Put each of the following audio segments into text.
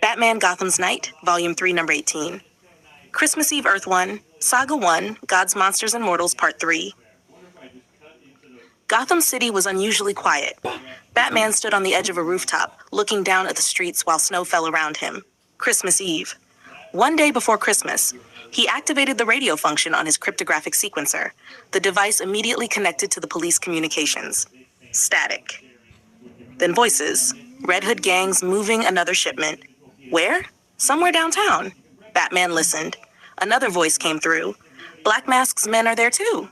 Batman Gotham's Night, Volume 3, Number 18. Christmas Eve, Earth 1, Saga 1, Gods, Monsters, and Mortals, Part 3. Gotham City was unusually quiet. Batman stood on the edge of a rooftop, looking down at the streets while snow fell around him. Christmas Eve. One day before Christmas, he activated the radio function on his cryptographic sequencer. The device immediately connected to the police communications. Static. Then voices. Red Hood gangs moving another shipment. Where? Somewhere downtown. Batman listened. Another voice came through. Black Mask's men are there too.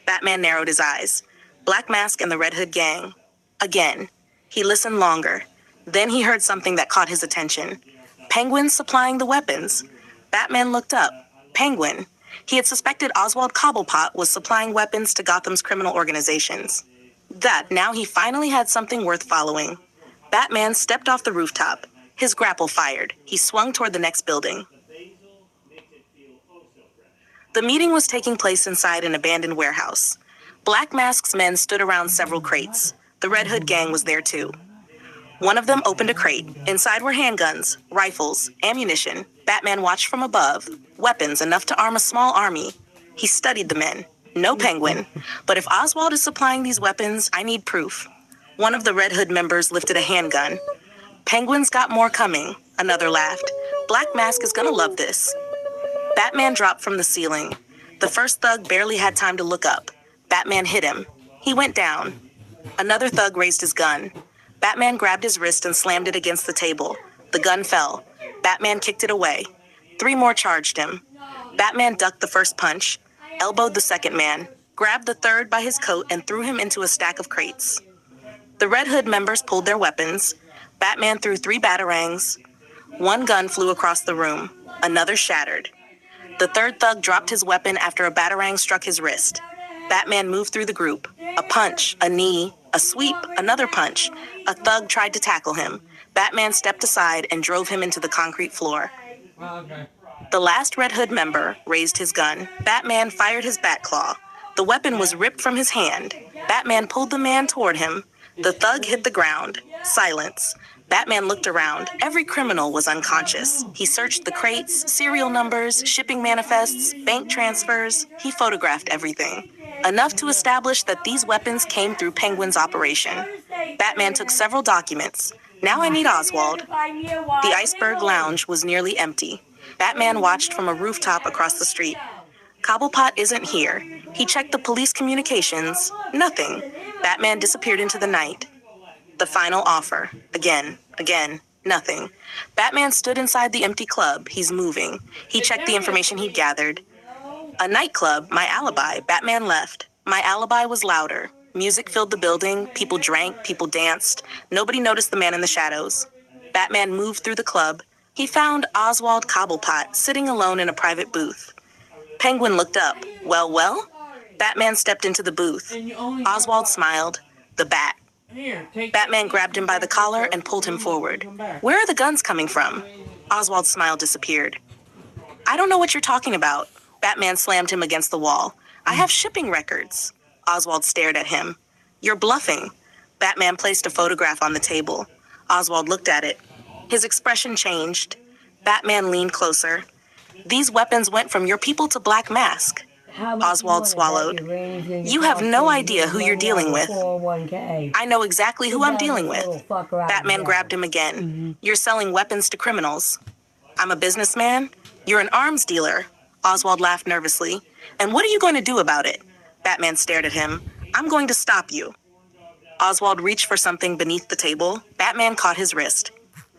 Batman narrowed his eyes. Black Mask and the Red Hood gang. Again. He listened longer. Then he heard something that caught his attention. Penguin supplying the weapons. Batman looked up. Penguin. He had suspected Oswald Cobblepot was supplying weapons to Gotham's criminal organizations. Now he finally had something worth following. Batman stepped off the rooftop. His grapple fired. He swung toward the next building. The meeting was taking place inside an abandoned warehouse. Black Mask's men stood around several crates. The Red Hood gang was there too. One of them opened a crate. Inside were handguns, rifles, ammunition. Batman watched from above. Weapons enough to arm a small army. He studied the men. No Penguin. But if Oswald is supplying these weapons, I need proof. One of the Red Hood members lifted a handgun. Penguin's got more coming. Another laughed. Black Mask is gonna love this. Batman dropped from the ceiling. The first thug barely had time to look up. Batman hit him. He went down. Another thug raised his gun. Batman grabbed his wrist and slammed it against the table. The gun fell. Batman kicked it away. 3 more charged him. Batman ducked the first punch, elbowed the second man, grabbed the third by his coat and threw him into a stack of crates. The Red Hood members pulled their weapons. Batman threw 3 batarangs. 1 gun flew across the room. Another shattered. The third thug dropped his weapon after a batarang struck his wrist. Batman moved through the group. A punch, a knee, a sweep, another punch. A thug tried to tackle him. Batman stepped aside and drove him into the concrete floor. The last Red Hood member raised his gun. Batman fired his Batclaw. The weapon was ripped from his hand. Batman pulled the man toward him. The thug hit the ground. Silence. Batman looked around. Every criminal was unconscious. He searched the crates, serial numbers, shipping manifests, bank transfers. He photographed everything. Enough to establish that these weapons came through Penguin's operation. Batman took several documents. Now I need Oswald. The Iceberg Lounge was nearly empty. Batman watched from a rooftop across the street. Cobblepot isn't here. He checked the police communications. Nothing. Batman disappeared into the night. The final offer. Again. Nothing. Batman stood inside the empty club. He's moving. He checked the information he'd gathered. A nightclub, my alibi. Batman left. My alibi was louder. Music filled the building. People drank. People danced. Nobody noticed the man in the shadows. Batman moved through the club. He found Oswald Cobblepot sitting alone in a private booth. Penguin looked up. Well? Batman stepped into the booth. Oswald smiled. The bat. Batman grabbed him by the collar and pulled him forward. Where are the guns coming from? Oswald's smile disappeared. I don't know what you're talking about. Batman slammed him against the wall. I have shipping records. Oswald stared at him. You're bluffing. Batman placed a photograph on the table. Oswald looked at it. His expression changed. Batman leaned closer. These weapons went from your people to Black Mask. Oswald swallowed. You have no idea who you're dealing with. I know exactly who I'm dealing with. Batman grabbed him again. You're selling weapons to criminals. I'm a businessman. You're an arms dealer. Oswald laughed nervously. And what are you going to do about it? Batman stared at him. I'm going to stop you. Oswald reached for something beneath the table. Batman caught his wrist.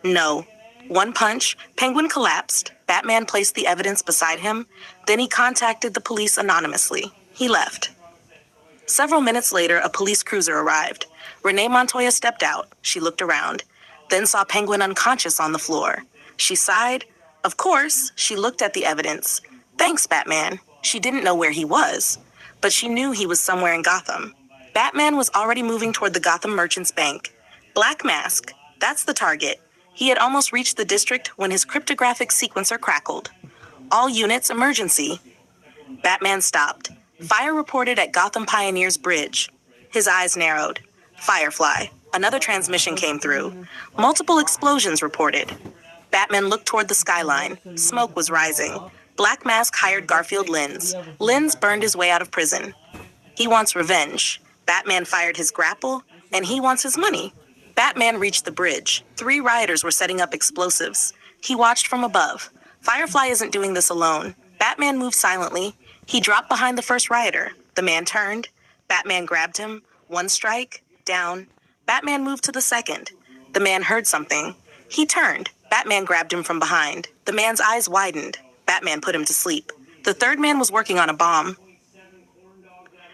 No. 1 punch. Penguin collapsed. Batman placed the evidence beside him. Then he contacted the police anonymously. He left. Several minutes later, a police cruiser arrived. Renee Montoya stepped out. She looked around, then saw Penguin unconscious on the floor. She sighed. Of course, she looked at the evidence. Thanks, Batman. She didn't know where he was. but she knew he was somewhere in Gotham. Batman was already moving toward the Gotham Merchants Bank. Black Mask, that's the target. He had almost reached the district when his cryptographic sequencer crackled. All units, emergency. Batman stopped. Fire reported at Gotham Pioneers Bridge. His eyes narrowed. Firefly. Another transmission came through. Multiple explosions reported. Batman looked toward the skyline. Smoke was rising. Black Mask hired Garfield Lins. Lins burned his way out of prison. He wants revenge. Batman fired his grapple, and he wants his money. Batman reached the bridge. 3 rioters were setting up explosives. He watched from above. Firefly isn't doing this alone. Batman moved silently. He dropped behind the first rioter. The man turned. Batman grabbed him. 1 strike. Down. Batman moved to the second. The man heard something. He turned. Batman grabbed him from behind. The man's eyes widened. Batman put him to sleep. The third man was working on a bomb.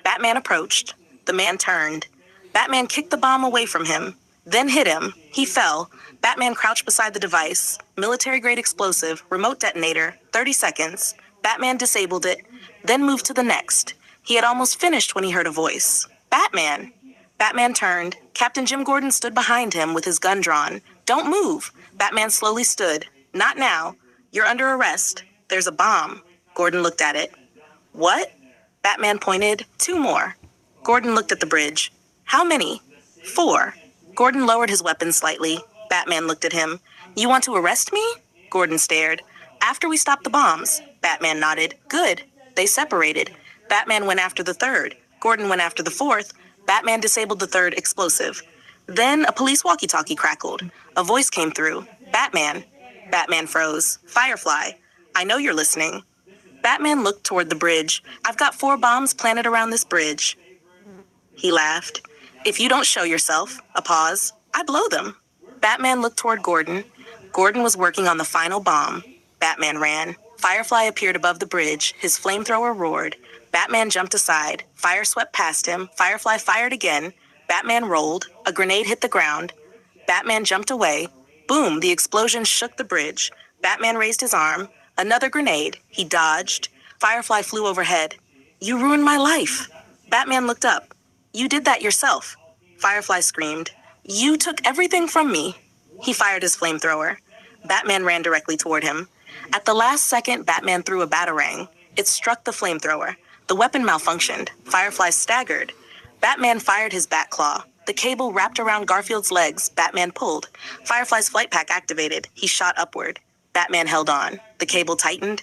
Batman approached. The man turned. Batman kicked the bomb away from him, then hit him. He fell. Batman crouched beside the device. Military-grade explosive, remote detonator, 30 seconds. Batman disabled it, then moved to the next. He had almost finished when he heard a voice. Batman! Batman turned. Captain Jim Gordon stood behind him with his gun drawn. Don't move! Batman slowly stood. Not now. You're under arrest. There's a bomb. Gordon looked at it. What? Batman pointed. 2 more. Gordon looked at the bridge. How many? 4. Gordon lowered his weapon slightly. Batman looked at him. You want to arrest me? Gordon stared. After we stopped the bombs. Batman nodded. Good. They separated. Batman went after the third. Gordon went after the fourth. Batman disabled the third explosive. Then a police walkie-talkie crackled. A voice came through. Batman. Batman froze. Firefly. I know you're listening. Batman looked toward the bridge. I've got 4 bombs planted around this bridge. He laughed. If you don't show yourself, a pause, I blow them. Batman looked toward Gordon. Gordon was working on the final bomb. Batman ran. Firefly appeared above the bridge. His flamethrower roared. Batman jumped aside. Fire swept past him. Firefly fired again. Batman rolled. A grenade hit the ground. Batman jumped away. Boom, the explosion shook the bridge. Batman raised his arm. Another grenade. He dodged. Firefly flew overhead. You ruined my life. Batman looked up. You did that yourself. Firefly screamed. You took everything from me. He fired his flamethrower. Batman ran directly toward him. At the last second, Batman threw a batarang. It struck the flamethrower. The weapon malfunctioned. Firefly staggered. Batman fired his bat claw. The cable wrapped around Garfield's legs. Batman pulled. Firefly's flight pack activated. He shot upward. Batman held on. The cable tightened.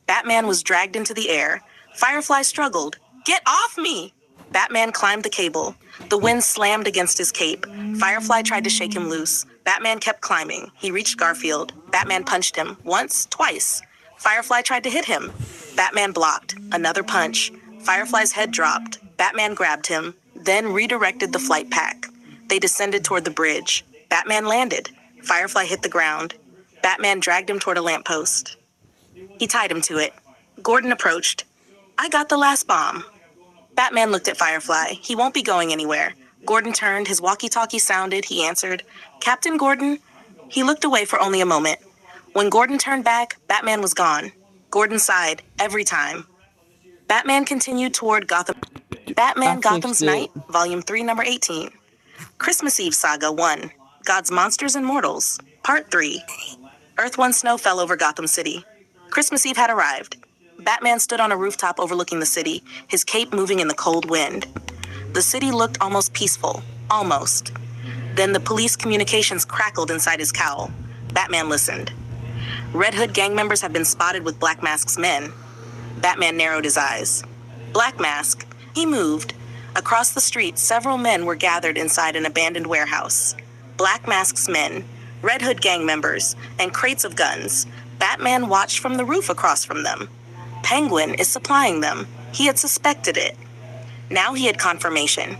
Batman was dragged into the air. Firefly struggled. Get off me! Batman climbed the cable. The wind slammed against his cape. Firefly tried to shake him loose. Batman kept climbing. He reached Garfield. Batman punched him. Once, twice. Firefly tried to hit him. Batman blocked. Another punch. Firefly's head dropped. Batman grabbed him, then redirected the flight pack. They descended toward the bridge. Batman landed. Firefly hit the ground. Batman dragged him toward a lamppost. He tied him to it. Gordon approached. I got the last bomb. Batman looked at Firefly. He won't be going anywhere. Gordon turned. His walkie-talkie sounded. He answered, Captain Gordon? He looked away for only a moment. When Gordon turned back, Batman was gone. Gordon sighed, every time. Batman continued toward Gotham. Batman Gotham's Night, Volume 3, Number 18. Christmas Eve Saga 1. God's Monsters and Mortals, Part 3. Earth One Snow fell over Gotham City. Christmas Eve had arrived. Batman stood on a rooftop overlooking the city, his cape moving in the cold wind. The city looked almost peaceful. Almost. Then the police communications crackled inside his cowl. Batman listened. Red Hood gang members have been spotted with Black Mask's men. Batman narrowed his eyes. Black Mask. He moved. Across the street, several men were gathered inside an abandoned warehouse. Black Mask's men, Red Hood gang members, and crates of guns. Batman watched from the roof across from them. Penguin is supplying them. He had suspected it. Now he had confirmation.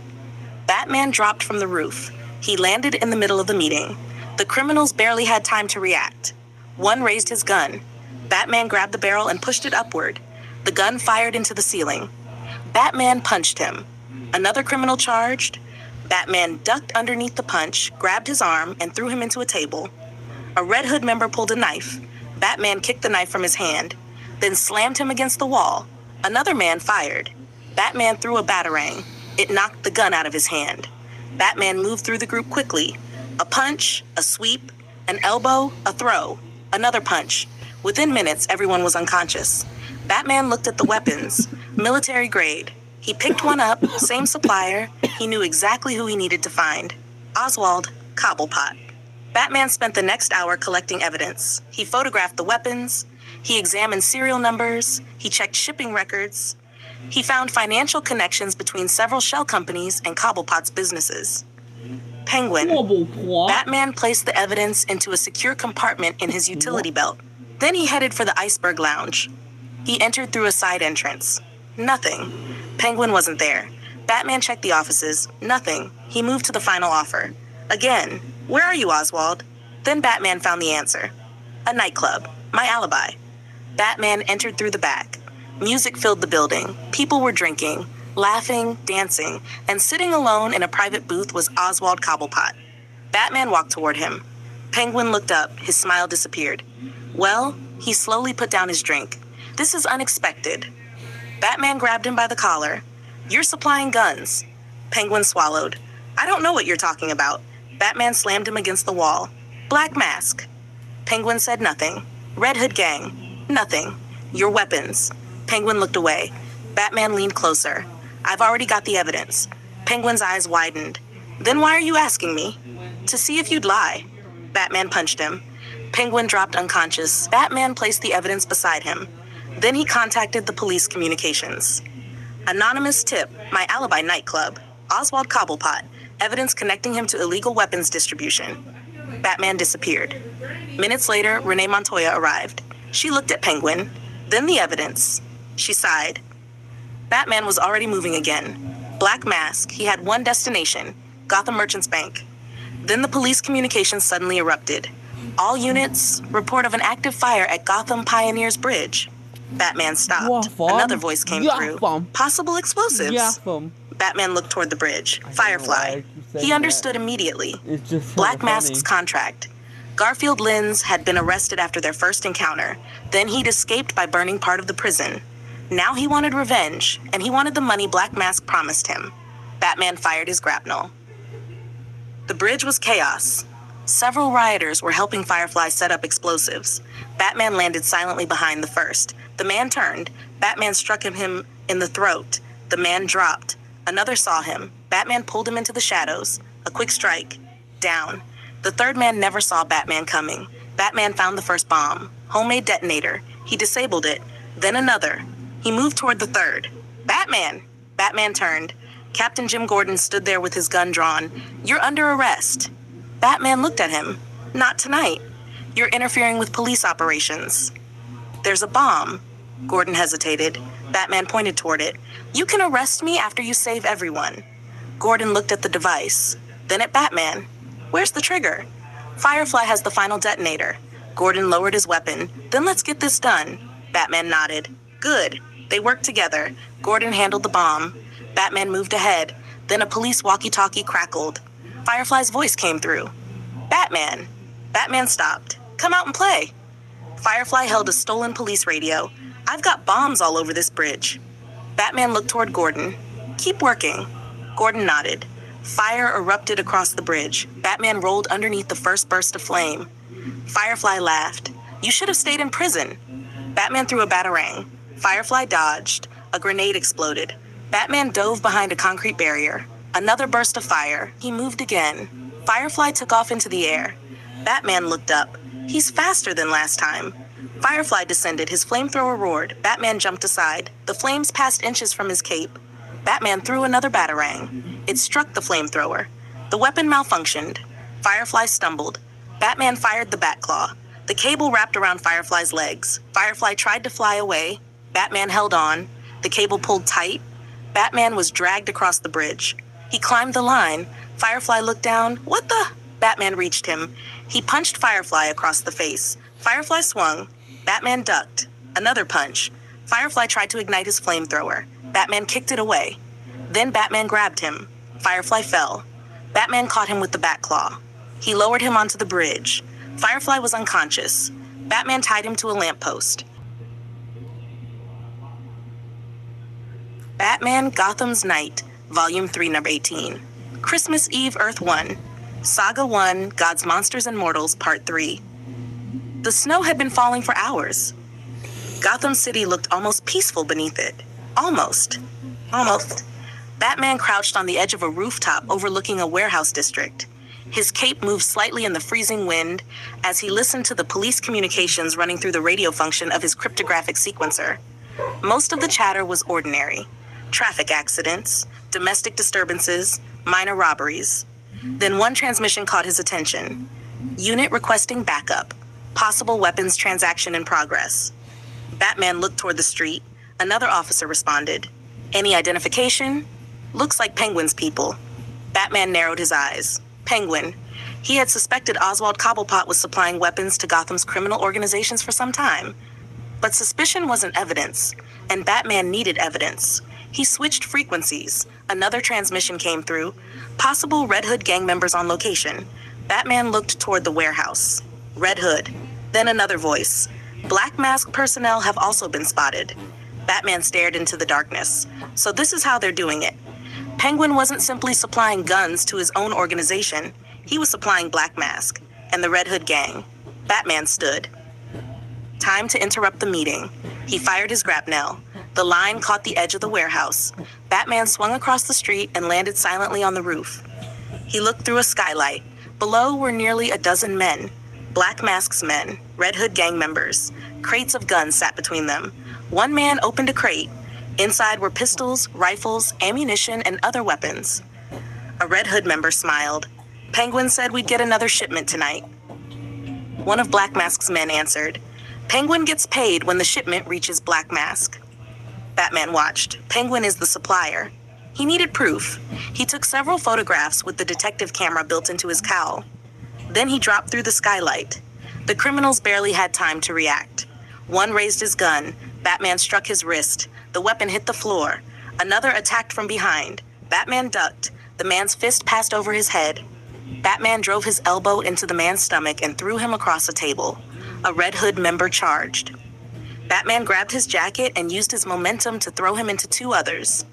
Batman dropped from the roof. He landed in the middle of the meeting. The criminals barely had time to react. One raised his gun. Batman grabbed the barrel and pushed it upward. The gun fired into the ceiling. Batman punched him. Another criminal charged. Batman ducked underneath the punch, grabbed his arm, and threw him into a table. A Red Hood member pulled a knife. Batman kicked the knife from his hand, then slammed him against the wall. Another man fired. Batman threw a batarang. It knocked the gun out of his hand. Batman moved through the group quickly. A punch, a sweep, an elbow, a throw, another punch. Within minutes, everyone was unconscious. Batman looked at the weapons. Military grade. He picked one up, same supplier. He knew exactly who he needed to find. Oswald Cobblepot. Batman spent the next hour collecting evidence. He photographed the weapons. He examined serial numbers. He checked shipping records. He found financial connections between several shell companies and Cobblepot's businesses. Penguin. Batman placed the evidence into a secure compartment in his utility belt. Then he headed for the Iceberg Lounge. He entered through a side entrance. Nothing. Penguin wasn't there. Batman checked the offices. Nothing. He moved to the final offer. Again. Where are you, Oswald? Then Batman found the answer. A nightclub. My alibi. Batman entered through the back. Music filled the building. People were drinking, laughing, dancing, and sitting alone in a private booth was Oswald Cobblepot. Batman walked toward him. Penguin looked up. His smile disappeared. Well, he slowly put down his drink. This is unexpected. Batman grabbed him by the collar. You're supplying guns. Penguin swallowed. I don't know what you're talking about. Batman slammed him against the wall. Black Mask. Penguin said nothing. Red Hood Gang. Nothing. Your weapons. Penguin looked away. Batman leaned closer. I've already got the evidence. Penguin's eyes widened. Then why are you asking me? To see if you'd lie. Batman punched him. Penguin dropped unconscious. Batman placed the evidence beside him. Then he contacted the police communications. Anonymous tip, my alibi nightclub. Oswald Cobblepot. Evidence connecting him to illegal weapons distribution. Batman disappeared. Minutes later, Renee Montoya arrived. She looked at Penguin, then the evidence. She sighed. Batman was already moving again. Black Mask, he had one destination, Gotham Merchants Bank. Then the police communications suddenly erupted. All units, report of an active fire at Gotham Pioneers Bridge. Batman stopped. Another voice came through. Possible explosives. Batman looked toward the bridge. Firefly. He understood immediately. Black Mask's contract. Garfield Lynns had been arrested after their first encounter. Then he'd escaped by burning part of the prison. Now he wanted revenge, and he wanted the money Black Mask promised him. Batman fired his grapnel. The bridge was chaos. Several rioters were helping Firefly set up explosives. Batman landed silently behind the first. The man turned. Batman struck him in the throat. The man dropped. Another saw him. Batman pulled him into the shadows. A quick strike. Down. The third man never saw Batman coming. Batman found the first bomb. Homemade detonator. He disabled it. Then another. He moved toward the third. Batman! Batman turned. Captain Jim Gordon stood there with his gun drawn. You're under arrest. Batman looked at him. Not tonight. You're interfering with police operations. There's a bomb. Gordon hesitated. Batman pointed toward it. You can arrest me after you save everyone. Gordon looked at the device. Then at Batman. Where's the trigger? Firefly has the final detonator. Gordon lowered his weapon. Then let's get this done. Batman nodded. Good. They worked together. Gordon handled the bomb. Batman moved ahead. Then a police walkie-talkie crackled. Firefly's voice came through. Batman. Batman stopped. Come out and play. Firefly held a stolen police radio. I've got bombs all over this bridge. Batman looked toward Gordon. Keep working. Gordon nodded. Fire erupted across the bridge. Batman rolled underneath the first burst of flame. Firefly laughed. You should have stayed in prison. Batman threw a batarang. Firefly dodged. A grenade exploded. Batman dove behind a concrete barrier. Another burst of fire. He moved again. Firefly took off into the air. Batman looked up. He's faster than last time. Firefly descended. His flamethrower roared. Batman jumped aside. The flames passed inches from his cape. Batman threw another batarang. It struck the flamethrower. The weapon malfunctioned. Firefly stumbled. Batman fired the Batclaw. The cable wrapped around Firefly's legs. Firefly tried to fly away. Batman held on. The cable pulled tight. Batman was dragged across the bridge. He climbed the line. Firefly looked down. What the? Batman reached him. He punched Firefly across the face. Firefly swung. Batman ducked. Another punch. Firefly tried to ignite his flamethrower. Batman kicked it away. Then Batman grabbed him. Firefly fell. Batman caught him with the Batclaw. He lowered him onto the bridge. Firefly was unconscious. Batman tied him to a lamppost. Batman Gotham's Night, Volume 3, Number 18. Christmas Eve, Earth 1. Saga 1, God's Monsters and Mortals, Part 3. The snow had been falling for hours. Gotham City looked almost peaceful beneath it. Almost. Batman crouched on the edge of a rooftop overlooking a warehouse district. His cape moved slightly in the freezing wind as he listened to the police communications running through the radio function of his cryptographic sequencer. Most of the chatter was ordinary. Traffic accidents, domestic disturbances, minor robberies. Then one transmission caught his attention. Unit requesting backup. Possible weapons transaction in progress. Batman looked toward the street. Another officer responded. Any identification? Looks like Penguin's people. Batman narrowed his eyes. Penguin. He had suspected Oswald Cobblepot was supplying weapons to Gotham's criminal organizations for some time. But suspicion wasn't evidence, and Batman needed evidence. He switched frequencies. Another transmission came through. Possible Red Hood gang members on location. Batman looked toward the warehouse. Red Hood. Then another voice. Black Mask personnel have also been spotted. Batman stared into the darkness. So this is how they're doing it. Penguin wasn't simply supplying guns to his own organization. He was supplying Black Mask and the Red Hood gang. Batman stood. Time to interrupt the meeting. He fired his grapnel. The line caught the edge of the warehouse. Batman swung across the street and landed silently on the roof. He looked through a skylight. Below were nearly a dozen men. Black Mask's men, Red Hood gang members. Crates of guns sat between them. One man opened a crate. Inside were pistols, rifles, ammunition, and other weapons. A Red Hood member smiled. Penguin said we'd get another shipment tonight. One of Black Mask's men answered. Penguin gets paid when the shipment reaches Black Mask. Batman watched. Penguin is the supplier. He needed proof. He took several photographs with the detective camera built into his cowl. Then he dropped through the skylight. The criminals barely had time to react. One raised his gun. Batman struck his wrist. The weapon hit the floor. Another attacked from behind. Batman ducked. The man's fist passed over his head. Batman drove his elbow into the man's stomach and threw him across a table. A Red Hood member charged. Batman grabbed his jacket and used his momentum to throw him into two others.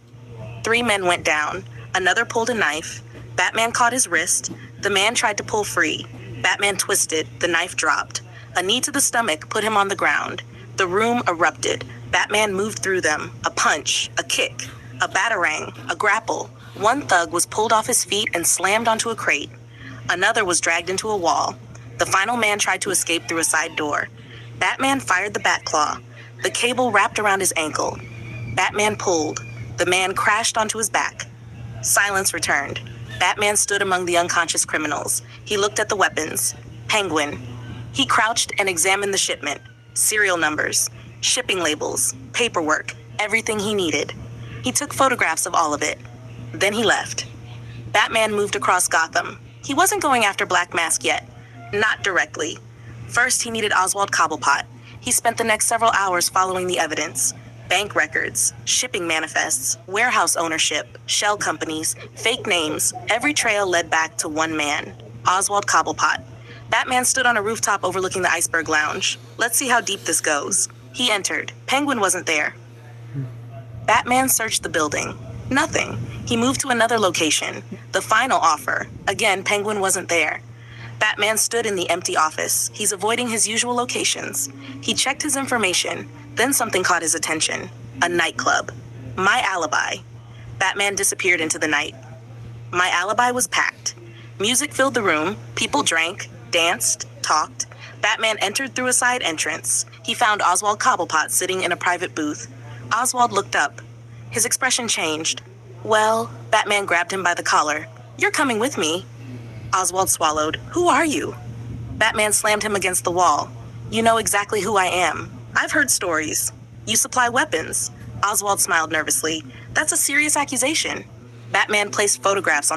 3 men went down. Another pulled a knife. Batman caught his wrist. The man tried to pull free. Batman twisted. The knife dropped. A knee to the stomach put him on the ground. The room erupted. Batman moved through them. A punch, a kick, a batarang, a grapple. One thug was pulled off his feet and slammed onto a crate. Another was dragged into a wall. The final man tried to escape through a side door. Batman fired the Batclaw. The cable wrapped around his ankle. Batman pulled. The man crashed onto his back. Silence returned. Batman stood among the unconscious criminals. He looked at the weapons. Penguin. He crouched and examined the shipment. Serial numbers, shipping labels, paperwork, everything he needed. He took photographs of all of it. Then he left. Batman moved across Gotham. He wasn't going after Black Mask yet. Not directly. First, he needed Oswald Cobblepot. He spent the next several hours following the evidence. Bank records, shipping manifests, warehouse ownership, shell companies, fake names. Every trail led back to one man, Oswald Cobblepot. Batman stood on a rooftop overlooking the Iceberg Lounge. Let's see how deep this goes. He entered. Penguin wasn't there. Batman searched the building. Nothing. He moved to another location. The final offer. Again, Penguin wasn't there. Batman stood in the empty office. He's avoiding his usual locations. He checked his information. Then something caught his attention. A nightclub. My Alibi. Batman disappeared into the night. My Alibi was packed. Music filled the room. People drank, danced, talked. Batman entered through a side entrance. He found Oswald Cobblepot sitting in a private booth. Oswald looked up. His expression changed. Well, Batman grabbed him by the collar. You're coming with me. Oswald swallowed. Who are you? Batman slammed him against the wall. You know exactly who I am. I've heard stories. You supply weapons. Oswald smiled nervously. That's a serious accusation. Batman placed photographs on